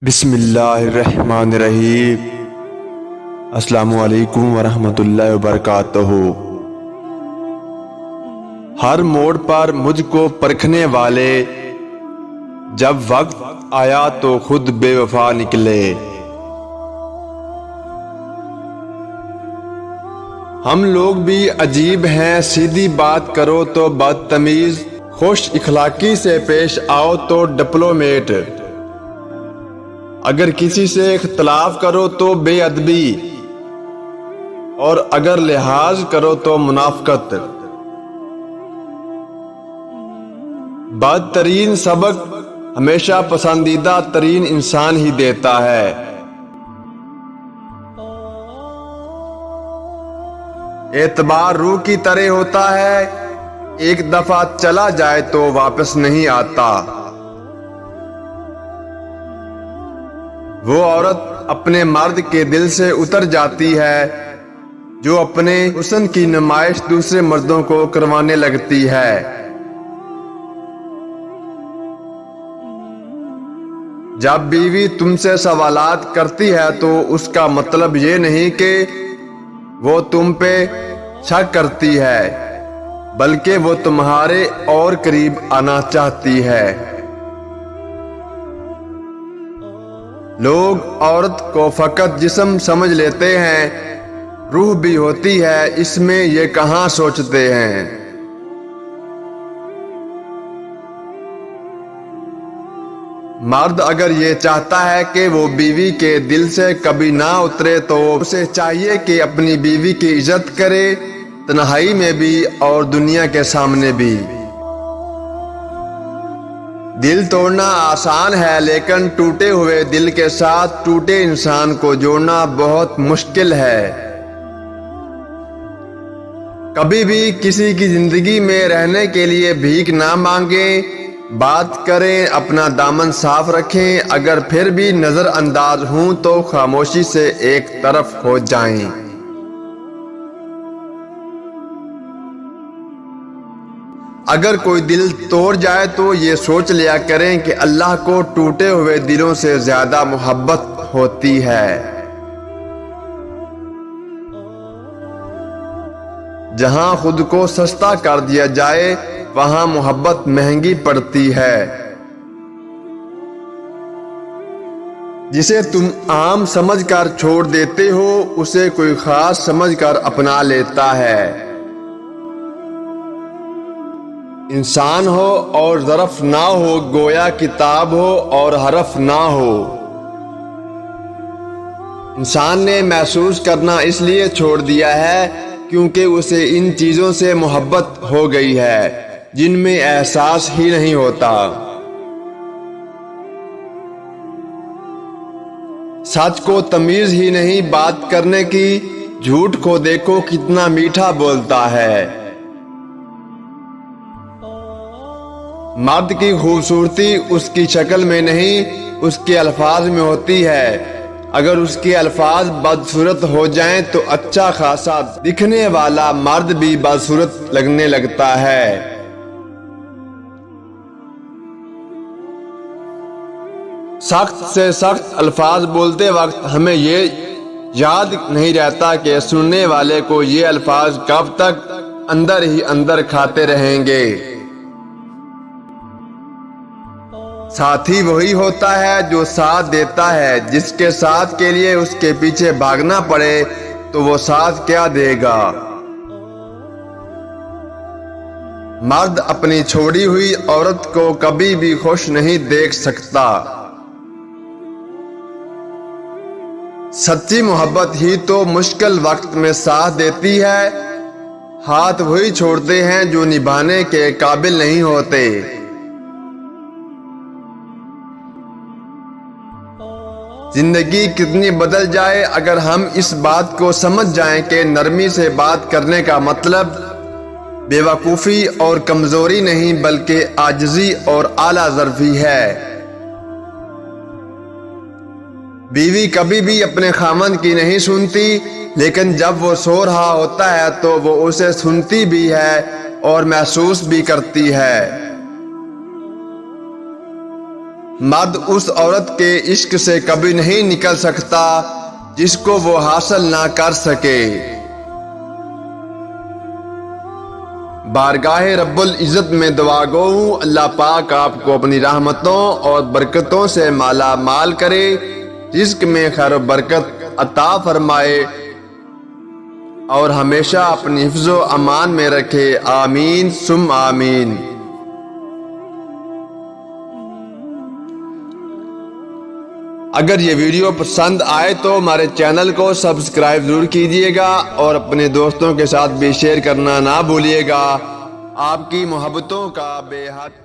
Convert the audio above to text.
بسم اللہ الرحمن الرحیم۔ السلام علیکم ورحمۃ اللہ وبرکاتہ۔ ہر موڑ پر مجھ کو پرکھنے والے، جب وقت آیا تو خود بے وفا نکلے۔ ہم لوگ بھی عجیب ہیں، سیدھی بات کرو تو بدتمیز، خوش اخلاقی سے پیش آؤ تو ڈپلومیٹ، اگر کسی سے اختلاف کرو تو بے ادبی، اور اگر لحاظ کرو تو منافقت۔ بدترین سبق ہمیشہ پسندیدہ ترین انسان ہی دیتا ہے۔ اعتبار روح کی طرح ہوتا ہے، ایک دفعہ چلا جائے تو واپس نہیں آتا۔ وہ عورت اپنے مرد کے دل سے اتر جاتی ہے جو اپنے حسن کی نمائش دوسرے مردوں کو کروانے لگتی ہے۔ جب بیوی تم سے سوالات کرتی ہے تو اس کا مطلب یہ نہیں کہ وہ تم پہ شک کرتی ہے، بلکہ وہ تمہارے اور قریب آنا چاہتی ہے۔ لوگ عورت کو فقط جسم سمجھ لیتے ہیں، روح بھی ہوتی ہے اس میں، یہ کہاں سوچتے ہیں۔ مرد اگر یہ چاہتا ہے کہ وہ بیوی کے دل سے کبھی نہ اترے تو اسے چاہیے کہ اپنی بیوی کی عزت کرے، تنہائی میں بھی اور دنیا کے سامنے بھی۔ دل توڑنا آسان ہے، لیکن ٹوٹے ہوئے دل کے ساتھ ٹوٹے انسان کو جوڑنا بہت مشکل ہے۔ کبھی بھی کسی کی زندگی میں رہنے کے لیے بھیک نہ مانگیں، بات کریں، اپنا دامن صاف رکھیں، اگر پھر بھی نظر انداز ہوں تو خاموشی سے ایک طرف ہو جائیں۔ اگر کوئی دل توڑ جائے تو یہ سوچ لیا کریں کہ اللہ کو ٹوٹے ہوئے دلوں سے زیادہ محبت ہوتی ہے۔ جہاں خود کو سستا کر دیا جائے وہاں محبت مہنگی پڑتی ہے۔ جسے تم عام سمجھ کر چھوڑ دیتے ہو اسے کوئی خاص سمجھ کر اپنا لیتا ہے۔ انسان ہو اور ظرف نہ ہو، گویا کتاب ہو اور حرف نہ ہو۔ انسان نے محسوس کرنا اس لیے چھوڑ دیا ہے کیونکہ اسے ان چیزوں سے محبت ہو گئی ہے جن میں احساس ہی نہیں ہوتا۔ سچ کو تمیز ہی نہیں بات کرنے کی، جھوٹ کو دیکھو کتنا میٹھا بولتا ہے۔ مرد کی خوبصورتی اس کی شکل میں نہیں، اس کے الفاظ میں ہوتی ہے۔ اگر اس کے الفاظ بدصورت ہو جائیں تو اچھا خاصا دکھنے والا مرد بھی بدصورت لگنے لگتا ہے۔ سخت سے سخت الفاظ بولتے وقت ہمیں یہ یاد نہیں رہتا کہ سننے والے کو یہ الفاظ کب تک اندر ہی اندر کھاتے رہیں گے۔ ساتھی وہی ہوتا ہے جو ساتھ دیتا ہے، جس کے ساتھ کے لیے اس کے پیچھے بھاگنا پڑے تو وہ ساتھ کیا دے گا۔ مرد اپنی چھوڑی ہوئی عورت کو کبھی بھی خوش نہیں دیکھ سکتا۔ سچی محبت ہی تو مشکل وقت میں ساتھ دیتی ہے۔ ہاتھ وہی چھوڑتے ہیں جو نبھانے کے قابل نہیں ہوتے۔ زندگی کتنی بدل جائے، اگر ہم اس بات کو سمجھ جائیں کہ نرمی سے بات کرنے کا مطلب بے وقوفی اور کمزوری نہیں بلکہ عاجزی اور اعلیٰ ظرفی ہے۔ بیوی کبھی بھی اپنے خاوند کی نہیں سنتی، لیکن جب وہ سو رہا ہوتا ہے تو وہ اسے سنتی بھی ہے اور محسوس بھی کرتی ہے۔ مرد اس عورت کے عشق سے کبھی نہیں نکل سکتا جس کو وہ حاصل نہ کر سکے۔ بارگاہ رب العزت میں دعا گو ہوں، اللہ پاک آپ کو اپنی رحمتوں اور برکتوں سے مالا مال کرے، رزق میں خیر و برکت عطا فرمائے اور ہمیشہ اپنی حفظ و امان میں رکھے، آمین ثم آمین۔ اگر یہ ویڈیو پسند آئے تو ہمارے چینل کو سبسکرائب ضرور کیجیے گا اور اپنے دوستوں کے ساتھ بھی شیئر کرنا نہ بھولیے گا۔ آپ کی محبتوں کا بے حد